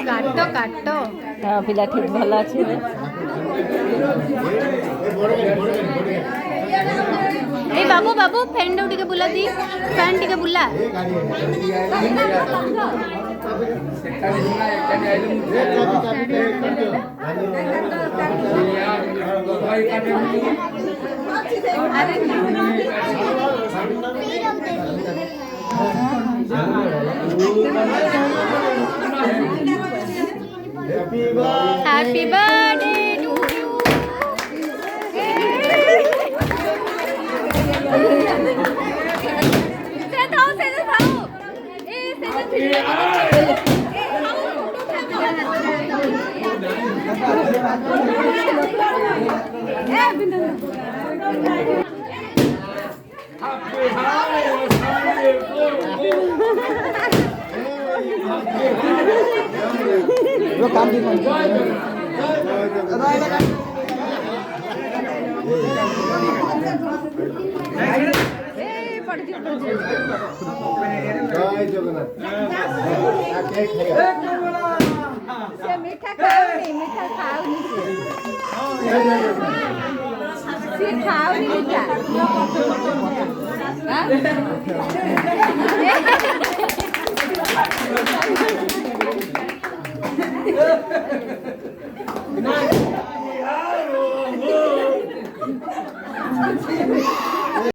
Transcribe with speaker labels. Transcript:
Speaker 1: काट काट हाँ पिला ठीक भल अच्छे ए बाबू बाबू फैन डो टिके बुला दी फैन टिके बुला हैप्पी बर्थडे टू यू से थाओ ए
Speaker 2: lo cambio
Speaker 1: मीठा खाओ से खाओ मीठा
Speaker 2: Nice.